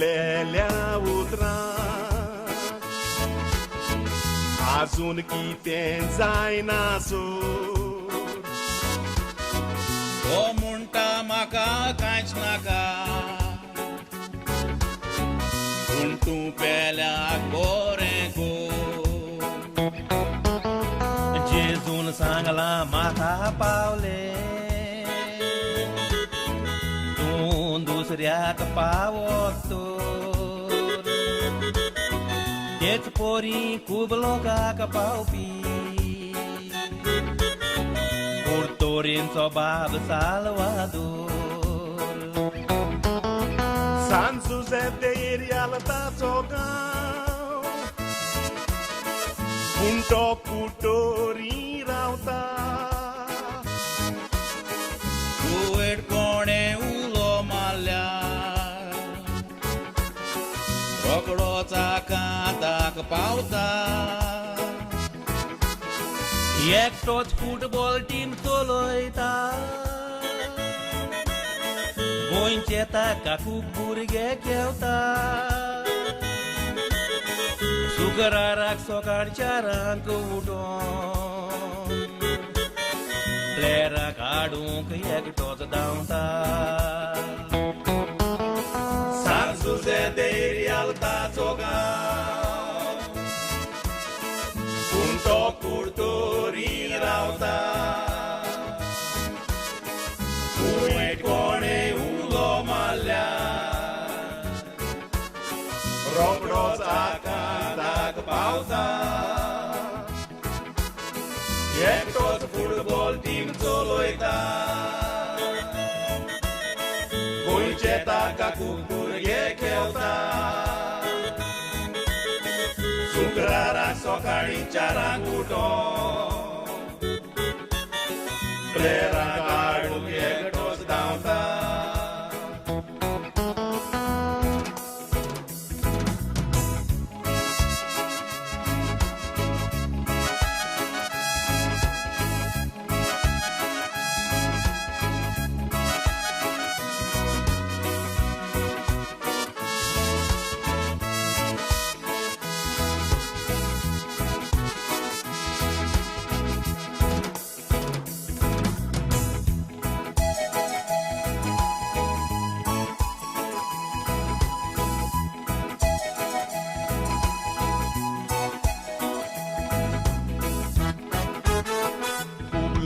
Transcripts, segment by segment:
गेलेल्या उतराक आजून कितें जायना सोड तो म्हणटा म्हाका कांयच नाका पूण तूं पेल्याक बरें गो जेजून सांगला म्हाका पावले तूं दुसऱ्याक पावत तेच पोरी खूब लोकांक पावपी पुर्तोरींचो बाब साल्वादोर San José de Irialtaचो गांव पूण तो कुटोरी रावता तुवेट कोणें उलो मारल्यार रोकडोच आकांताक पावता एकटोच फुटबॉल टीम चलयता गोंयचे ताका खूब भुरगे खेळता शुक्राराक सकाळ 4 उठोन प्लेयराक हाडूंक एकटोच धांवता San José de Irialtaचो गांव पूण तो कुटोरी रावता तुवेट कोणें उलो मारल्यार रोकडोच आकांताक पावता एकटोच फुटबॉल टीम चलयता गोंयचे ताका खूब भुरगे खेळता शुक्राराक सकाळीं 4 उठोन प्लेयराक हाडूंक एकटोच धांवता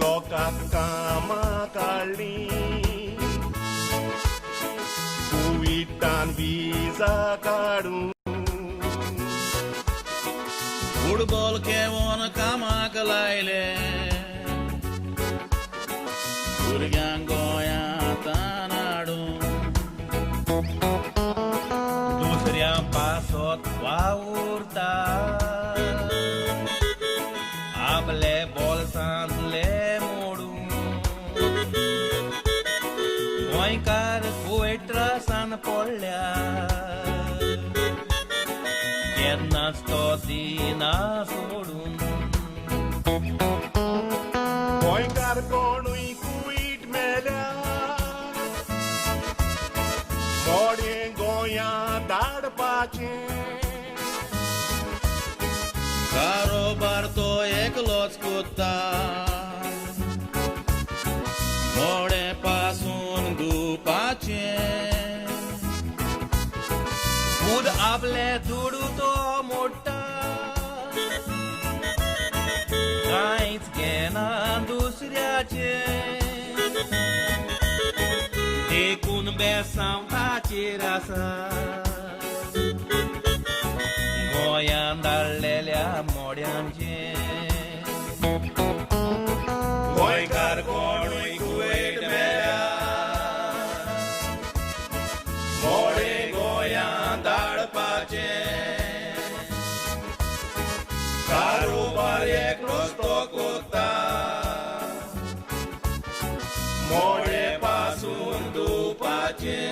लोकांक कामां काडलीं कोविडान विजा काडून फुटबॉल खेळोन कामाक लायले भुरग्यांक गोंयांत हाडून दुसऱ्या पासत वावुरता आपले बोल्सांतले मोडून गोंयकार कोवीड त्रासान पडल्या केन्नाच तो दिना सोडून गोंयकार कोणूय कुवीट मेल्या मोडें गोंयां धाडपाचें कारोबार तो एकलोच कोत्ता मोडे पासून धुवपाचें खुद आपले दुडू तो मोडटा कांयच घेना दुसऱ्याचे देखून बेसांव ताचेर आसा गोंयांत धाडलेल्या मोड्यांचे गोंयकार कोणूय कुवेट मेल्या मोडें गोंयां धाडपाचें कारोबार एकलोच तो कोत्ता मोडें पासून धुवपाचें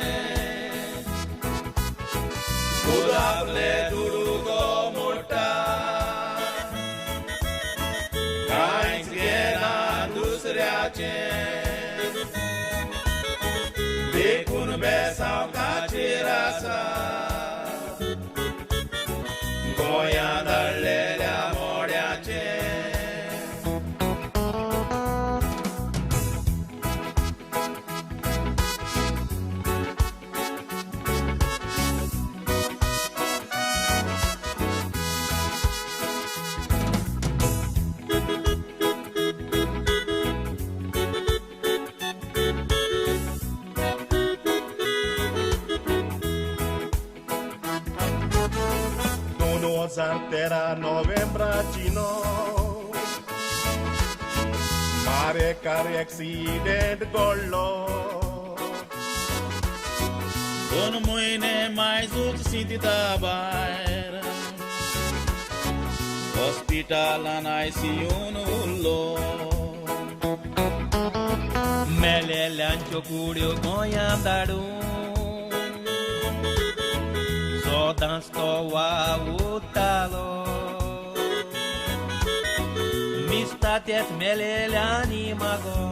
खुद आपले दुडू तो मोडटा कांयच घेना दुसऱ्याचें देखून बेसांव ताचेर आसा Un'osantera novembracino mare care accident gollo Con mâine mai zut sinti tabair Hospital an ICU-ul Meleleancho curio goiandadu Zodan stoa utalo Mistatet meleleani magon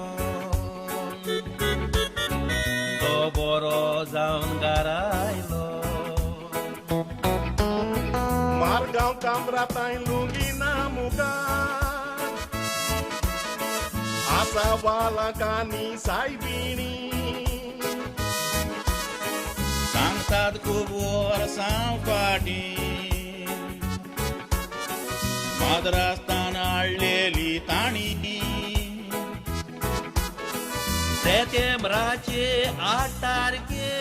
Doboroza ungarailo Margão cambrata em lungina muka Asavala kani saibini Sangtad kubur sang fadin Madrastan alleli tani Setembra-ce atarghe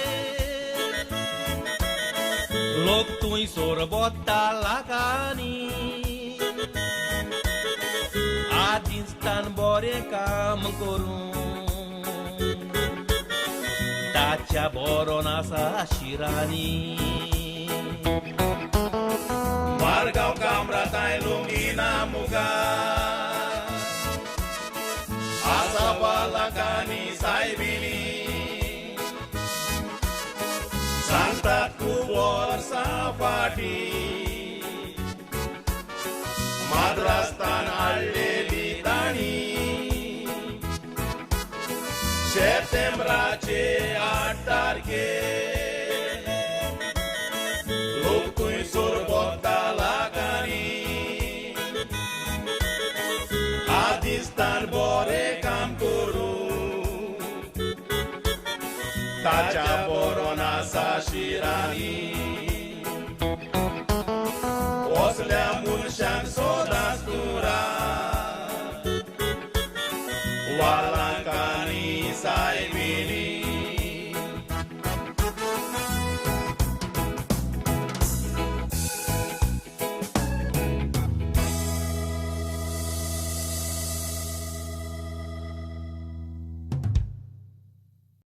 Loc tu-i sorbota la cani Adinstan bore cam corun Dacia borona sa shirani Margau cambrata in lumina muga Asavala kani saibini Santa kubor safati Madrastan alleli tani Setembra-ce atarghe Luptui surbota la cani Adistan bore cam curu Tacia borona sa shirani